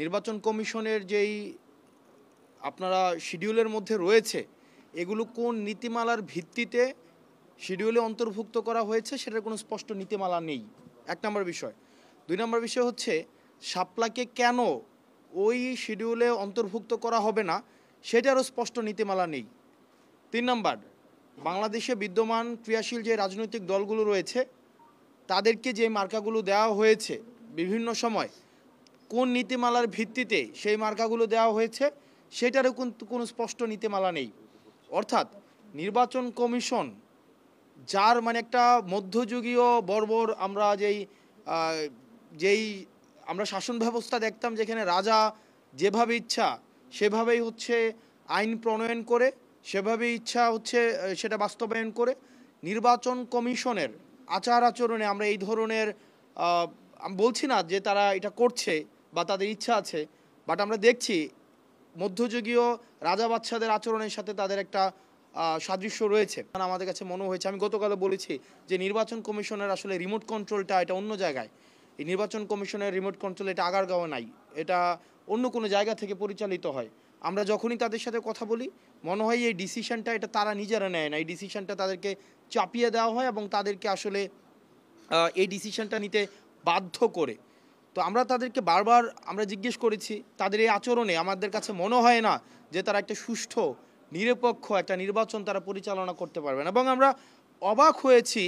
নির্বাচন কমিশনের যেই আপনারা শিডিউলের মধ্যে রয়েছে, এগুলো কোন নীতিমালার ভিত্তিতে শিডিউলে অন্তর্ভুক্ত করা হয়েছে সেটার কোনো স্পষ্ট নীতিমালা নেই, 1 নম্বর বিষয়। 2 নম্বর বিষয় হচ্ছে শাপলাকে কেন ওই শিডিউলে অন্তর্ভুক্ত করা হবে না সেটারও স্পষ্ট নীতিমালা নেই। 3 নম্বর, বাংলাদেশে বিদ্যমান ক্রিয়াশীল যে রাজনৈতিক দলগুলো রয়েছে তাদেরকে যে মার্কাগুলো দেওয়া হয়েছে বিভিন্ন সময়, কোন নীতিমালার ভিত্তিতে সেই মার্কাগুলো দেওয়া হয়েছে সেটারও কিন্তু কোনো স্পষ্ট নীতিমালা নেই। অর্থাৎ নির্বাচন কমিশন যার একটা মধ্যযুগীয় বর্বর আমরা যেই আমরা শাসন ব্যবস্থা দেখতাম, যেখানে রাজা যেভাবে ইচ্ছা সেভাবেই হচ্ছে আইন প্রণয়ন করে, সেভাবেই ইচ্ছা হচ্ছে সেটা বাস্তবায়ন করে, নির্বাচন কমিশনের আচার আচরণে আমরা এই ধরনের আমি বলছি না যে তারা এটা করছে বা তাদের ইচ্ছা আছে, বাট আমরা দেখছি মধ্যযুগীয় রাজা বাদশাদের আচরণের সাথে তাদের একটা সাদৃশ্য রয়েছে। আমাদের কাছে মনে হয়েছে, আমি গতকালও বলেছি যে নির্বাচন কমিশনের আসলে রিমোট কন্ট্রোলটা এটা অন্য জায়গায়। এই নির্বাচন কমিশনের রিমোট কন্ট্রোল এটা আগারগাঁওয়ে নাই, এটা অন্য কোনো জায়গা থেকে পরিচালিত হয়। আমরা যখনই তাদের সাথে কথা বলি মনে হয় এই ডিসিশনটা এটা তারা নিজেরা নেয় না, এই ডিসিশনটা তাদেরকে চাপিয়ে দেওয়া হয় এবং তাদেরকে আসলে এই ডিসিশনটা নিতে বাধ্য করে। তো আমরা তাদেরকে বারবার আমরা জিজ্ঞেস করেছি, তাদের এই আচরণে আমাদের কাছে মনে হয় না যে তারা একটা সুষ্ঠু নিরপেক্ষ একটা নির্বাচন তারা পরিচালনা করতে পারবেন। এবং আমরা অবাক হয়েছি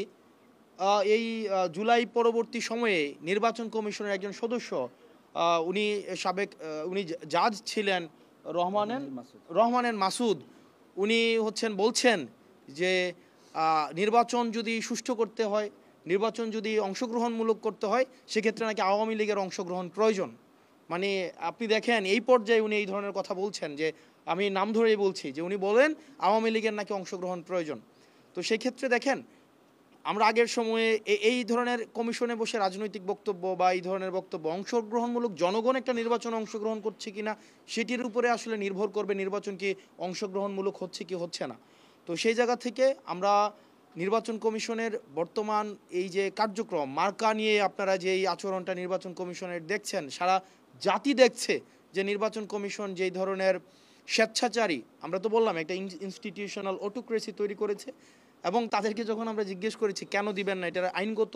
এই জুলাই পরবর্তী সময়ে নির্বাচন কমিশনের একজন সদস্য, উনি সাবেক উনি জাজ ছিলেন রহমানের মাসুদ, উনি বলছেন যে নির্বাচন যদি সুষ্ঠু করতে হয়, নির্বাচন যদি অংশগ্রহণমূলক করতে হয় সেক্ষেত্রে নাকি আওয়ামী লীগের অংশগ্রহণ প্রয়োজন। আপনি দেখেন এই পর্যায়ে উনি এই ধরনের কথা বলছেন, যে আমি নাম ধরেই বলছি যে উনি বলেন আওয়ামী লীগের নাকি অংশগ্রহণ প্রয়োজন। তো সেই ক্ষেত্রে দেখেন, আমরা আগের সময়ে এই ধরনের কমিশনে বসে রাজনৈতিক বক্তব্য বা এই ধরনের বক্তব্য অংশগ্রহণমূলক জনগণ একটা নির্বাচনে অংশগ্রহণ করছে কিনা সেটির উপরে আসলে নির্ভর করবে নির্বাচন কি অংশগ্রহণমূলক হচ্ছে কি হচ্ছে না। তো সেই জায়গা থেকে আমরা নির্বাচন কমিশনের বর্তমান এই যে কার্যক্রম মার্কা নিয়ে আপনারা যে এই আচরণটা নির্বাচন কমিশনের দেখছেন, সারা জাতি দেখছে যে নির্বাচন কমিশন যেই ধরনের স্বেচ্ছাচারী, আমরা তো বললাম একটা ইনস্টিটিউশনাল অটোক্রেসি তৈরি করেছে। এবং তাদেরকে যখন আমরা জিজ্ঞেস করেছি কেন দিবেন না, এটার আইনগত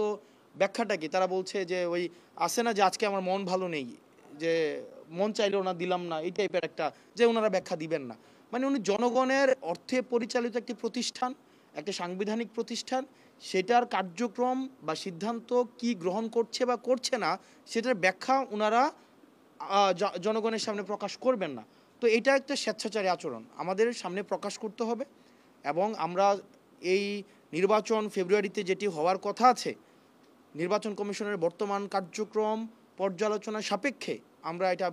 ব্যাখ্যাটা কি, তারা বলছে যে ওই আসে না যে আজকে আমার মন ভালো নেই, যে মন চাইলেও না দিলাম না, এই টাইপের একটা যে ওনারা ব্যাখ্যা দিবেন না। উনি জনগণের অর্থে পরিচালিত একটি প্রতিষ্ঠান, একটা সাংবিধানিক প্রতিষ্ঠান, সেটার কার্যক্রম বা সিদ্ধান্ত কি গ্রহণ করছে বা করছে না সেটার ব্যাখ্যা ওনারা জনগণের সামনে প্রকাশ করবেন না। তো এটা একটা স্বেচ্ছাচারী আচরণ আমাদের সামনে প্রকাশ করতে হবে। এবং আমরা এই নির্বাচন ফেব্রুয়ারিতে যেটি হওয়ার কথা আছে, নির্বাচন কমিশনের বর্তমান কার্যক্রম পর্যালোচনা সাপেক্ষে আমরা এটা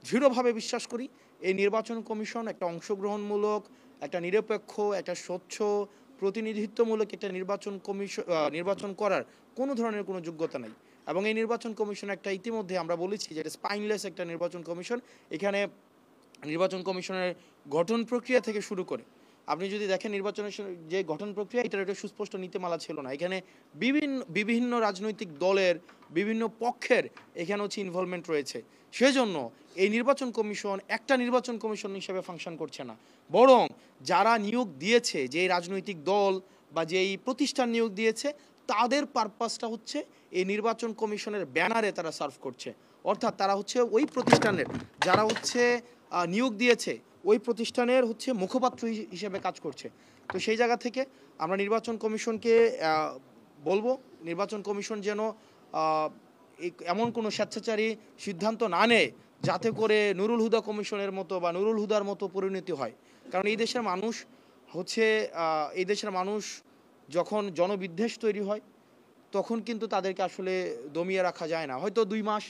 দৃঢ়ভাবে বিশ্বাস করি এই নির্বাচন কমিশন একটা অংশগ্রহণমূলক, একটা নিরপেক্ষ, একটা স্বচ্ছ, প্রতিনিধিত্বমূলক একটা নির্বাচন করার কোনো ধরনের কোনো যোগ্যতা নেই। এবং এই নির্বাচন কমিশন একটা ইতিমধ্যে আমরা বলেছি যে এটা স্পাইনলেস একটা নির্বাচন কমিশন। এখানে নির্বাচন কমিশনের গঠন প্রক্রিয়া থেকে শুরু করে আপনি যদি দেখেন নির্বাচনের যে গঠন প্রক্রিয়া, এটার একটা সুস্পষ্ট নীতিমালা ছিল না। এখানে বিভিন্ন রাজনৈতিক দলের বিভিন্ন পক্ষের এখানে ইনভলভমেন্ট রয়েছে। সেজন্য এই নির্বাচন কমিশন একটা নির্বাচন কমিশন হিসেবে ফাংশন করছে না, বরং যারা নিয়োগ দিয়েছে, যে রাজনৈতিক দল বা যেই প্রতিষ্ঠান নিয়োগ দিয়েছে, তাদের পারপাসটা এই নির্বাচন কমিশনের ব্যানারে তারা সার্ভ করছে। অর্থাৎ তারা ওই প্রতিষ্ঠানের যারা নিয়োগ দিয়েছে ওই প্রতিষ্ঠানের মুখপাত্র হিসেবে কাজ করছে। তো সেই জায়গা থেকে আমরা নির্বাচন কমিশনকে বলবো, নির্বাচন কমিশন যেন এমন কোনো স্বেচ্ছাচারী সিদ্ধান্ত না নেয় যাতে করে নুরুল হুদা কমিশনের মতো বা নুরুল হুদার মতো পরিণতি হয়। কারণ এই দেশের মানুষ যখন জনবিদ্বেষ তৈরি হয় তখন কিন্তু তাদেরকে আসলে দমিয়ে রাখা যায় না। হয়তো 2 মাস,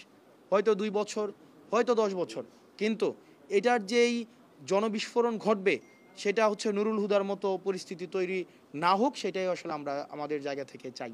হয়তো 2 বছর, হয়তো 10 বছর, কিন্তু এটার যেই জনবিস্ফোরণ ঘটবে সেটা নুরুল হুদার মতো পরিস্থিতি তৈরি না হোক, সেটাই আসলে আমরা আমাদের জায়গা থেকে চাই।